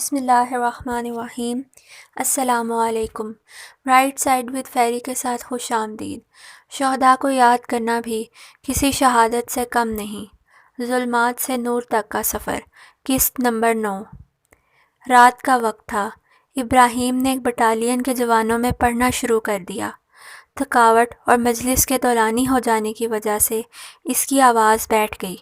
بسم اللہ الرحمن الرحیم۔ السلام علیکم۔ رائٹ سائڈ ود فیری کے ساتھ خوش آمدید۔ شہداء کو یاد کرنا بھی کسی شہادت سے کم نہیں۔ ظلمات سے نور تک کا سفر، قسط نمبر 9۔ رات کا وقت تھا۔ ابراہیم نے ایک بٹالین کے جوانوں میں پڑھنا شروع کر دیا۔ تھکاوٹ اور مجلس کے طولانی ہو جانے کی وجہ سے اس کی آواز بیٹھ گئی۔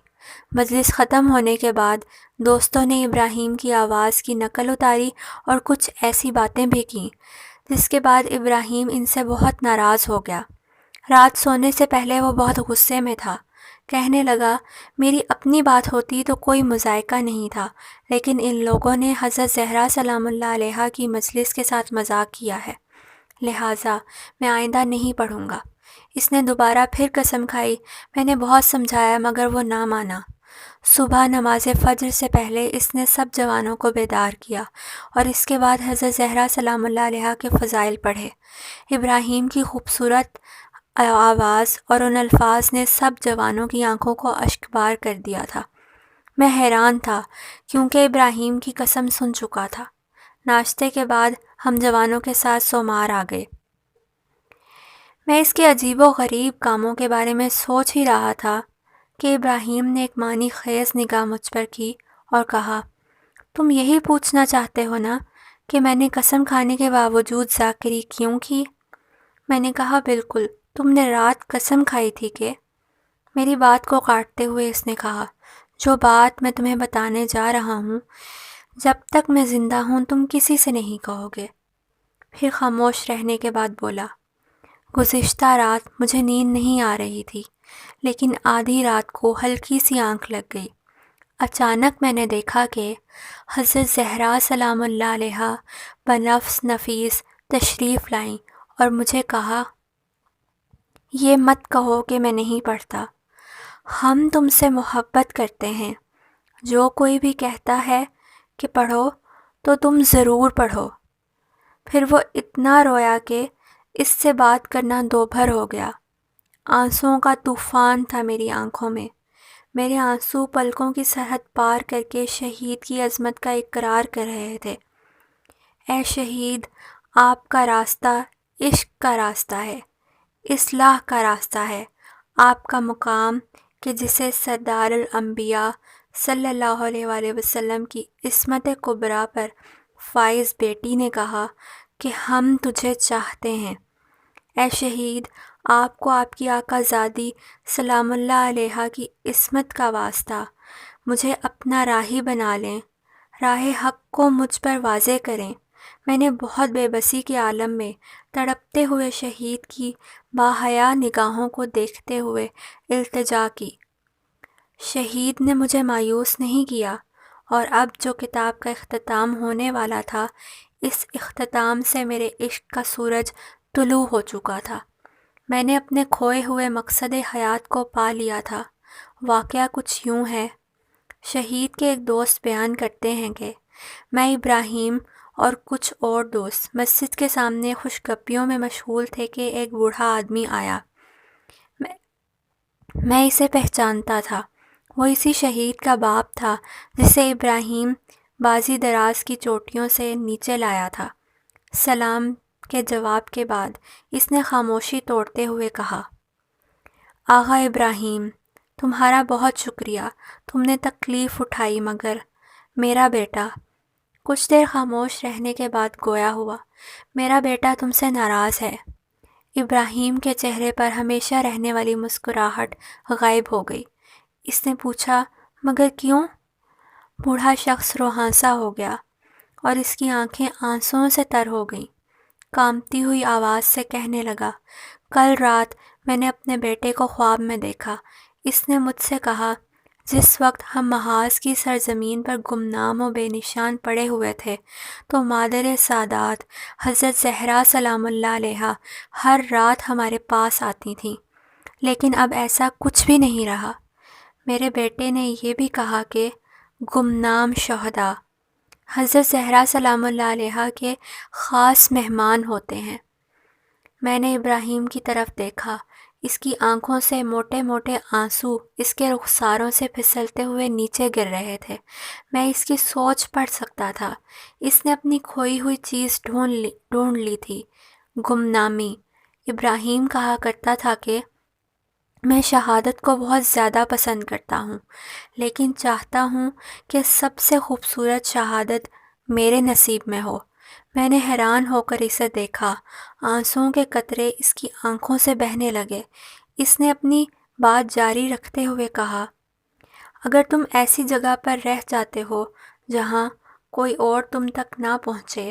مجلس ختم ہونے کے بعد دوستوں نے ابراہیم کی آواز کی نقل اتاری اور کچھ ایسی باتیں بھی کیں جس کے بعد ابراہیم ان سے بہت ناراض ہو گیا۔ رات سونے سے پہلے وہ بہت غصے میں تھا۔ کہنے لگا، میری اپنی بات ہوتی تو کوئی مذائقہ نہیں تھا، لیکن ان لوگوں نے حضرت زہرا سلام اللہ علیہا کی مجلس کے ساتھ مذاق کیا ہے، لہٰذا میں آئندہ نہیں پڑھوں گا۔ اس نے دوبارہ پھر قسم کھائی۔ میں نے بہت سمجھایا مگر وہ نہ مانا۔ صبح نماز فجر سے پہلے اس نے سب جوانوں کو بیدار کیا اور اس کے بعد حضرت زہرا سلام اللہ علیہا کے فضائل پڑھے۔ ابراہیم کی خوبصورت آواز اور ان الفاظ نے سب جوانوں کی آنکھوں کو اشکبار کر دیا تھا۔ میں حیران تھا کیونکہ ابراہیم کی قسم سن چکا تھا۔ ناشتے کے بعد ہم جوانوں کے ساتھ سومار آ گئے۔ میں اس کے عجیب و غریب کاموں کے بارے میں سوچ ہی رہا تھا کہ ابراہیم نے ایک معنی خیز نگاہ مجھ پر کی اور کہا، تم یہی پوچھنا چاہتے ہو نا کہ میں نے قسم کھانے کے باوجود ذاکری کیوں کی؟ میں نے کہا، بالکل، تم نے رات قسم کھائی تھی کہ… میری بات کو کاٹتے ہوئے اس نے کہا، جو بات میں تمہیں بتانے جا رہا ہوں جب تک میں زندہ ہوں تم کسی سے نہیں کہو گے۔ پھر خاموش رہنے کے بعد بولا، گزشتہ رات مجھے نیند نہیں آ رہی تھی، لیکن آدھی رات کو ہلکی سی آنکھ لگ گئی۔ اچانک میں نے دیکھا کہ حضرت زہرا سلام اللہ علیہا بنفس نفیس تشریف لائیں اور مجھے کہا، یہ مت کہو کہ میں نہیں پڑھتا، ہم تم سے محبت کرتے ہیں۔ جو کوئی بھی کہتا ہے کہ پڑھو تو تم ضرور پڑھو۔ پھر وہ اتنا رویا کہ اس سے بات کرنا دوبھر ہو گیا۔ آنسوؤں کا طوفان تھا میری آنکھوں میں۔ میرے آنسو پلکوں کی سرحد پار کر کے شہید کی عظمت کا اقرار کر رہے تھے۔ اے شہید، آپ کا راستہ عشق کا راستہ ہے، اصلاح کا راستہ ہے۔ آپ کا مقام کہ جسے سردار الانبیاء صلی اللہ علیہ وآلہ وسلم کی عصمت کبریٰ پر فائز بیٹی نے کہا کہ ہم تجھے چاہتے ہیں۔ اے شہید، آپ کو آپ کی آقا زادی سلام اللہ علیہا کی عصمت کا واسطہ، مجھے اپنا راہی بنا لیں، راہ حق کو مجھ پر واضح کریں۔ میں نے بہت بے بسی کے عالم میں تڑپتے ہوئے شہید کی باحیا نگاہوں کو دیکھتے ہوئے التجا کی۔ شہید نے مجھے مایوس نہیں کیا، اور اب جو کتاب کا اختتام ہونے والا تھا، اس اختتام سے میرے عشق کا سورج طلوع ہو چکا تھا۔ میں نے اپنے کھوئے ہوئے مقصد حیات کو پا لیا تھا۔ واقعہ کچھ یوں ہے۔ شہید کے ایک دوست بیان کرتے ہیں کہ میں، ابراہیم اور کچھ اور دوست مسجد کے سامنے خوش گپیوں میں مشغول تھے کہ ایک بوڑھا آدمی آیا۔ میں اسے پہچانتا تھا۔ وہ اسی شہید کا باپ تھا جسے ابراہیم بازی دراز کی چوٹیوں سے نیچے لایا تھا۔ سلام کے جواب کے بعد اس نے خاموشی توڑتے ہوئے کہا، آغا ابراہیم، تمہارا بہت شکریہ، تم نے تکلیف اٹھائی، مگر میرا بیٹا… کچھ دیر خاموش رہنے کے بعد گویا ہوا، میرا بیٹا تم سے ناراض ہے۔ ابراہیم کے چہرے پر ہمیشہ رہنے والی مسکراہٹ غائب ہو گئی۔ اس نے پوچھا، مگر کیوں؟ بوڑھا شخص روحانسا ہو گیا اور اس کی آنکھیں آنسوؤں سے تر ہو گئیں۔ کانپتی ہوئی آواز سے کہنے لگا، کل رات میں نے اپنے بیٹے کو خواب میں دیکھا۔ اس نے مجھ سے کہا، جس وقت ہم محاذ کی سرزمین پر گمنام و بے نشان پڑے ہوئے تھے تو مادر سادات حضرت زہرا سلام اللہ علیہا ہر رات ہمارے پاس آتی تھیں، لیکن اب ایسا کچھ بھی نہیں رہا۔ میرے بیٹے نے یہ بھی کہا کہ گمنام شہداء حضرت زہرا سلام اللہ علیہا کے خاص مہمان ہوتے ہیں۔ میں نے ابراہیم کی طرف دیکھا۔ اس کی آنکھوں سے موٹے موٹے آنسو اس کے رخساروں سے پھسلتے ہوئے نیچے گر رہے تھے۔ میں اس کی سوچ پڑھ سکتا تھا۔ اس نے اپنی کھوئی ہوئی چیز ڈھونڈ لی تھی، گمنامی۔ ابراہیم کہا کرتا تھا کہ میں شہادت کو بہت زیادہ پسند کرتا ہوں، لیکن چاہتا ہوں کہ سب سے خوبصورت شہادت میرے نصیب میں ہو۔ میں نے حیران ہو کر اسے دیکھا، آنسوؤں کے قطرے اس کی آنکھوں سے بہنے لگے۔ اس نے اپنی بات جاری رکھتے ہوئے کہا، اگر تم ایسی جگہ پر رہ جاتے ہو جہاں کوئی اور تم تک نہ پہنچے،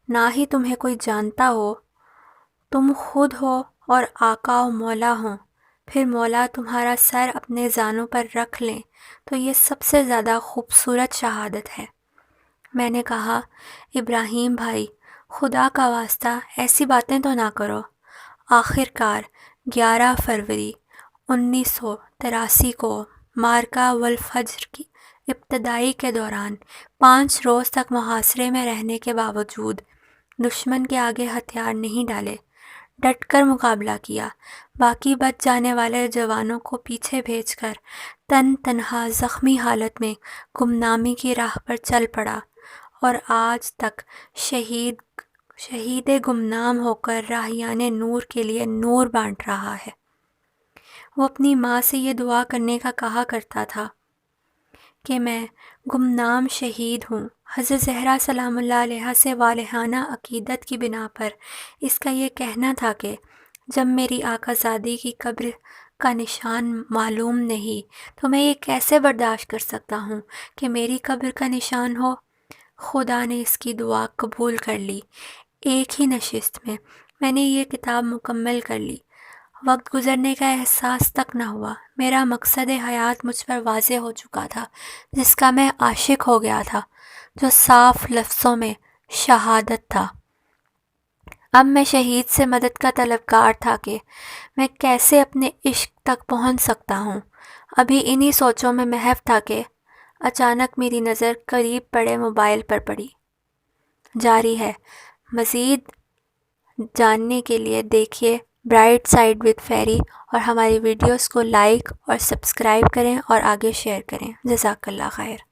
نہ ہی تمہیں کوئی جانتا ہو، تم خود ہو اور آقا و مولا ہوں، پھر مولا تمہارا سر اپنے زانوں پر رکھ لیں، تو یہ سب سے زیادہ خوبصورت شہادت ہے۔ میں نے کہا، ابراہیم بھائی، خدا کا واسطہ ایسی باتیں تو نہ کرو۔ آخر کار 11 فروری 1983 کو معرکہ والفجر کی ابتدائی کے دوران 5 روز تک محاصرے میں رہنے کے باوجود دشمن کے آگے ہتھیار نہیں ڈالے، ڈٹ کر مقابلہ کیا، باقی بچ جانے والے جوانوں کو پیچھے بھیج کر تنہا زخمی حالت میں گمنامی کی راہ پر چل پڑا، اور آج تک شہید گمنام ہو کر راہیان نور کے لیے نور بانٹ رہا ہے۔ وہ اپنی ماں سے یہ دعا کرنے کا کہا کرتا تھا کہ میں گمنام شہید ہوں۔ حضرت زہرا سلام اللہ علیہا سے والہانہ عقیدت کی بنا پر اس کا یہ کہنا تھا کہ جب میری آقا زادی کی قبر کا نشان معلوم نہیں تو میں یہ کیسے برداشت کر سکتا ہوں کہ میری قبر کا نشان ہو۔ خدا نے اس کی دعا قبول کر لی۔ ایک ہی نشست میں نے یہ کتاب مکمل کر لی۔ وقت گزرنے کا احساس تک نہ ہوا۔ میرا مقصد حیات مجھ پر واضح ہو چکا تھا، جس کا میں عاشق ہو گیا تھا، جو صاف لفظوں میں شہادت تھا۔ اب میں شہید سے مدد کا طلبگار تھا کہ میں کیسے اپنے عشق تک پہنچ سکتا ہوں۔ ابھی انہی سوچوں میں محو تھا کہ اچانک میری نظر قریب پڑے موبائل پر پڑی۔ جاری ہے۔ مزید جاننے کے لیے دیکھیے برائٹ سائڈ ود فیری، اور ہماری ویڈیوز کو لائک اور سبسکرائب کریں اور آگے شیئر کریں۔ جزاک اللہ خیر۔